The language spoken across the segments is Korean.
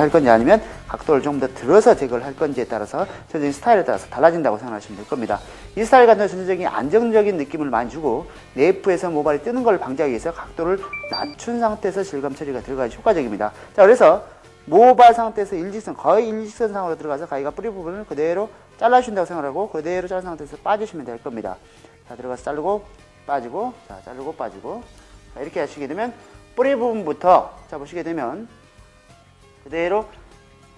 할 건지 아니면 각도를 좀 더 들어서 제거를 할 건지에 따라서 전체적인 스타일에 따라서 달라진다고 생각하시면 될 겁니다. 이 스타일 같은 경우는 전체적인 안정적인 느낌을 많이 주고 네이프에서 모발이 뜨는 걸 방지하기 위해서 각도를 낮춘 상태에서 질감 처리가 들어가야 효과적입니다. 자, 그래서 모발 상태에서 일직선, 거의 일직선상으로 들어가서 가위가 뿌리 부분을 그대로 잘라주신다고 생각하고 그대로 자른 상태에서 빠지시면 될 겁니다. 자, 들어가서 자르고 빠지고, 자, 자르고 빠지고. 자, 이렇게 하시게 되면 뿌리 부분부터, 자, 보시게 되면 그대로,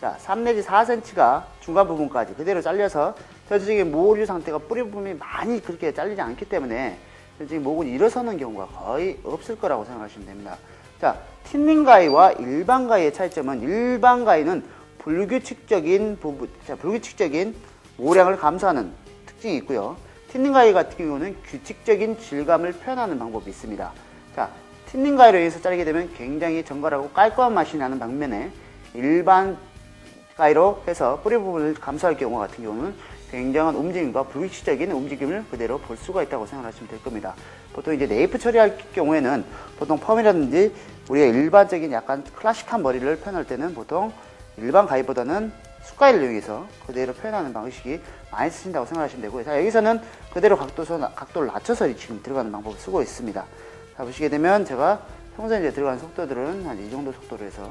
자, 3 내지 4cm가 중간 부분까지 그대로 잘려서 전체적인 모류 상태가 뿌리 부분이 많이 그렇게 잘리지 않기 때문에 전체적인 목은 일어서는 경우가 거의 없을 거라고 생각하시면 됩니다. 자, 틴닝 가위와 일반 가위의 차이점은 일반 가위는 불규칙적인 부분, 자, 불규칙적인 모량을 감소하는 특징이 있고요. 틴닝 가위 같은 경우는 규칙적인 질감을 표현하는 방법이 있습니다. 자, 틴닝 가위로 인해서 자르게 되면 굉장히 정갈하고 깔끔한 맛이 나는 반면에 일반 가위로 해서 뿌리 부분을 감소할 경우 같은 경우는 굉장한 움직임과 불규칙적인 움직임을 그대로 볼 수가 있다고 생각하시면 될 겁니다. 보통 이제 네이프 처리할 경우에는 보통 펌이라든지 우리가 일반적인 약간 클래식한 머리를 표현할 때는 보통 일반 가위보다는 숟가위를 이용해서 그대로 표현하는 방식이 많이 쓰신다고 생각하시면 되고요. 자, 여기서는 그대로 각도를 낮춰서 지금 들어가는 방법을 쓰고 있습니다. 자, 보시게 되면 제가 평소에 이제 들어가는 속도들은 한 이 정도 속도로 해서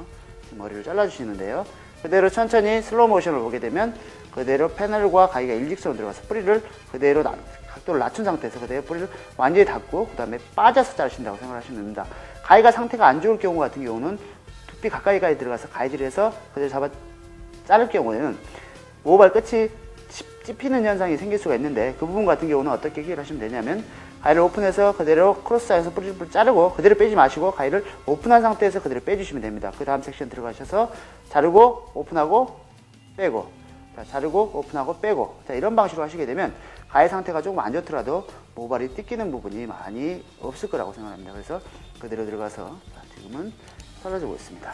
머리를 잘라주시는데요. 그대로 천천히 슬로우 모션을 보게 되면 그대로 패널과 가위가 일직선으로 들어가서 뿌리를 그대로 각도를 낮춘 상태에서 그대로 뿌리를 완전히 닫고 그 다음에 빠져서 자르신다고 생각하시면 됩니다. 가위가 상태가 안 좋을 경우 같은 경우는 두피 가까이까지 들어가서 가위질해서 그대로 잡아 자를 경우에는 모발 끝이 찝히는 현상이 생길 수가 있는데 그 부분 같은 경우는 어떻게 해결하시면 되냐면 가위를 오픈해서 그대로 크로스하여서 뿌리를 자르고 그대로 빼지 마시고 가위를 오픈한 상태에서 그대로 빼주시면 됩니다. 그 다음 섹션 들어가셔서 자르고 오픈하고 빼고, 자, 자르고 오픈하고 빼고, 자, 이런 방식으로 하시게 되면 가위 상태가 조금 안 좋더라도 모발이 뜯기는 부분이 많이 없을 거라고 생각합니다. 그래서 그대로 들어가서 자, 지금은 잘라주고 있습니다.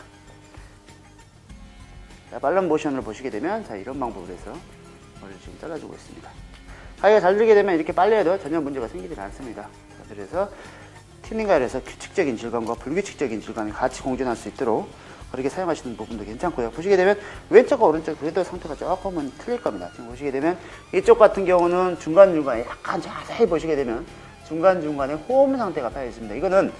자, 빨른 모션을 보시게 되면 자, 이런 방법으로 해서 머리를 지금 잘라주고 있습니다. 가위가 잘 들게 되면 이렇게 빨려도 전혀 문제가 생기지 않습니다. 자, 그래서 틴닝 가위를 해서 규칙적인 질감과 불규칙적인 질감이 같이 공존할 수 있도록 그렇게 사용하시는 부분도 괜찮고요. 보시게 되면 왼쪽과 오른쪽 그래도 상태가 조금은 틀릴 겁니다. 지금 보시게 되면 이쪽 같은 경우는 중간중간에 약간 자세히 보시게 되면 중간중간에 호흡 상태가 파여 있습니다. 이거는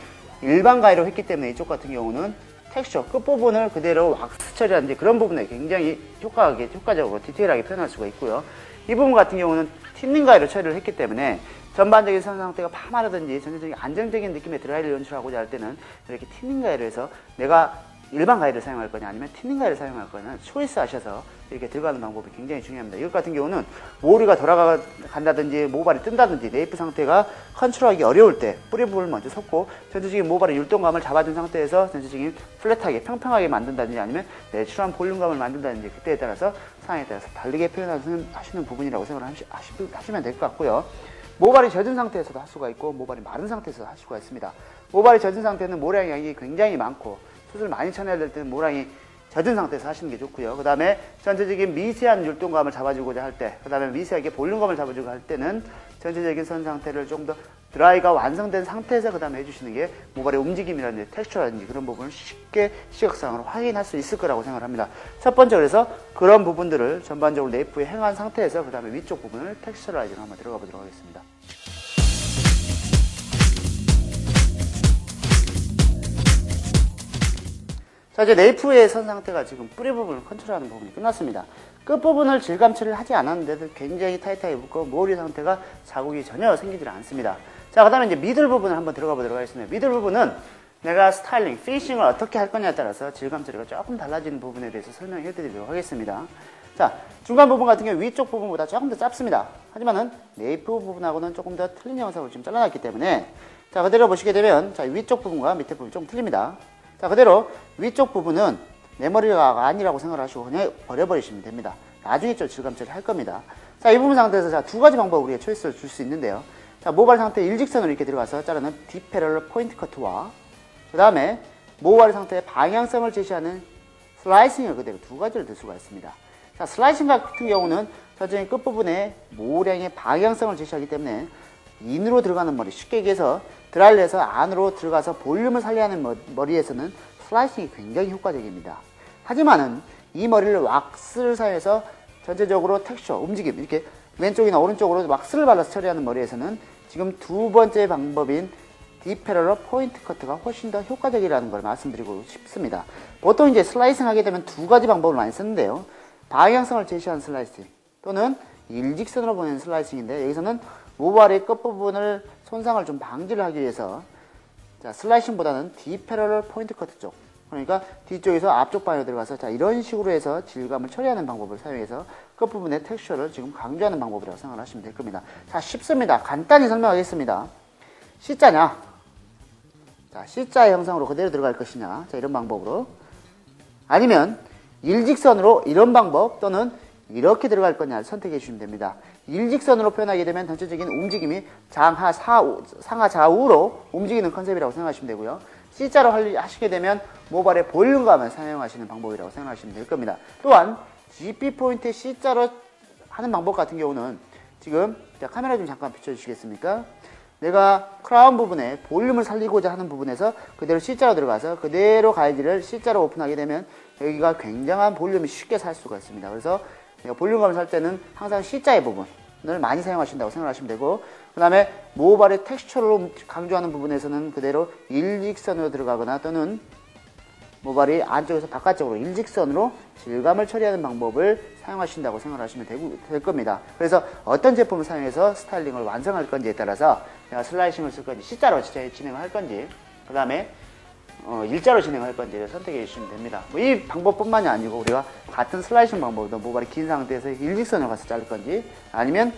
일반 가위로 했기 때문에 이쪽 같은 경우는 텍스처, 끝부분을 그대로 왁스 처리하는데 그런 부분에 굉장히 효과적으로 디테일하게 표현할 수가 있고요. 이 부분 같은 경우는 틴닝 가위로 처리를 했기 때문에 전반적인 선 상태가 파마라든지 전체적인 안정적인 느낌의 드라이를 연출하고자 할 때는 이렇게 틴닝 가위로 해서 내가 일반 가위를 사용할 거냐 아니면 틴닝 가위를 사용할 거냐 초이스 하셔서 이렇게 들어가는 방법이 굉장히 중요합니다. 이것 같은 경우는 모류가 돌아간다든지 모발이 뜬다든지 네이프 상태가 컨트롤하기 어려울 때 뿌리 부분을 먼저 섞고 전체적인 모발의 율동감을 잡아준 상태에서 전체적인 플랫하게 평평하게 만든다든지 아니면 내추럴한 볼륨감을 만든다든지 그때에 따라서 상황에 따라서 다르게 표현하시는 부분이라고 생각하시면 될 것 같고요. 모발이 젖은 상태에서도 할 수가 있고 모발이 마른 상태에서도 할 수가 있습니다. 모발이 젖은 상태는 모량 양이 굉장히 많고 수술 많이 쳐내야 될 때는 모량이 젖은 상태에서 하시는 게 좋고요. 그 다음에 전체적인 미세한 율동감을 잡아주고자 할 때, 그 다음에 미세하게 볼륨감을 잡아주고 할 때는 전체적인 선 상태를 좀 더 드라이가 완성된 상태에서 그 다음에 해주시는 게 모발의 움직임이라든지 텍스처라든지 그런 부분을 쉽게 시각상으로 확인할 수 있을 거라고 생각을 합니다. 첫 번째 그래서 그런 부분들을 전반적으로 네이프에 행한 상태에서 그 다음에 위쪽 부분을 텍스처라이징 한번 들어가 보도록 하겠습니다. 자, 이제 네이프의 선 상태가 지금 뿌리 부분을 컨트롤하는 부분이 끝났습니다. 끝부분을 질감 처리를 하지 않았는데도 굉장히 타이트하게 붙고 모리 상태가 자국이 전혀 생기지 않습니다. 자, 그 다음에 이제 미들 부분을 한번 들어가 보도록 하겠습니다. 미들 부분은 내가 스타일링, 피니싱을 어떻게 할 거냐에 따라서 질감 처리가 조금 달라지는 부분에 대해서 설명해 드리도록 하겠습니다. 자, 중간 부분 같은 경우 위쪽 부분보다 조금 더 짧습니다. 하지만은 네이프 부분하고는 조금 더 틀린 영상을 지금 잘라놨기 때문에 자, 그대로 보시게 되면 자, 위쪽 부분과 밑에 부분이 좀 틀립니다. 자, 그대로 위쪽 부분은 내 머리가 아니라고 생각을 하시고 그냥 버려버리시면 됩니다. 나중에 좀 질감 처리 할 겁니다. 자, 이 부분 상태에서 자, 두 가지 방법으로 우리가 초이스를 줄 수 있는데요. 자, 모발 상태 일직선으로 이렇게 들어가서 자르는 딥패럴러 포인트 커트와 그 다음에 모발 상태의 방향성을 제시하는 슬라이싱을 그대로 두 가지를 들 수가 있습니다. 자, 슬라이싱 같은 경우는 전체적인 끝부분에 모량의 방향성을 제시하기 때문에 인으로 들어가는 머리, 쉽게 얘기해서 드라이를 해서 안으로 들어가서 볼륨을 살려야 하는 머리에서는 슬라이싱이 굉장히 효과적입니다. 하지만은 이 머리를 왁스를 사용해서 전체적으로 텍스처, 움직임, 이렇게 왼쪽이나 오른쪽으로 왁스를 발라서 처리하는 머리에서는 지금 두 번째 방법인 디패러러 포인트 커트가 훨씬 더 효과적이라는 걸 말씀드리고 싶습니다. 보통 이제 슬라이싱 하게 되면 두 가지 방법을 많이 쓰는데요. 방향성을 제시하는 슬라이싱 또는 일직선으로 보내는 슬라이싱인데, 여기서는 모발의 끝부분을 손상을 좀 방지를 하기 위해서 자, 슬라이싱보다는 디패러럴 포인트 커트 쪽, 그러니까 뒤쪽에서 앞쪽 방향으로 들어가서 자, 이런 식으로 해서 질감을 처리하는 방법을 사용해서 끝부분의 텍스처를 지금 강조하는 방법이라고 생각하시면 될 겁니다. 자, 쉽습니다. 간단히 설명하겠습니다. C자냐? 자, C자의 형상으로 그대로 들어갈 것이냐? 자, 이런 방법으로. 아니면 일직선으로 이런 방법 또는 이렇게 들어갈 거냐를 선택해 주시면 됩니다. 일직선으로 표현하게 되면 전체적인 움직임이 상하 좌우로 움직이는 컨셉이라고 생각하시면 되고요. C자로 하시게 되면 모발의 볼륨감을 사용하시는 방법이라고 생각하시면 될 겁니다. 또한 GP 포인트 C자로 하는 방법 같은 경우는 지금 자, 카메라 좀 잠깐 비춰주시겠습니까? 내가 크라운 부분에 볼륨을 살리고자 하는 부분에서 그대로 C자로 들어가서 그대로 가이드를 C자로 오픈하게 되면 여기가 굉장한 볼륨이 쉽게 살 수가 있습니다. 그래서 볼륨감을 살 때는 항상 C자의 부분을 많이 사용하신다고 생각하시면 되고, 그 다음에 모발의 텍스처를 강조하는 부분에서는 그대로 일직선으로 들어가거나 또는 모발이 안쪽에서 바깥쪽으로 일직선으로 질감을 처리하는 방법을 사용하신다고 생각하시면 될 겁니다. 그래서 어떤 제품을 사용해서 스타일링을 완성할 건지에 따라서 내가 슬라이싱을 쓸 건지 C자로 진행을 할 건지 그 다음에 일자로 진행할 건지를 선택해 주시면 됩니다. 이 방법뿐만이 아니고 우리가 같은 슬라이싱 방법도 모발이 긴 상태에서 일직선으로 가서 자를 건지 아니면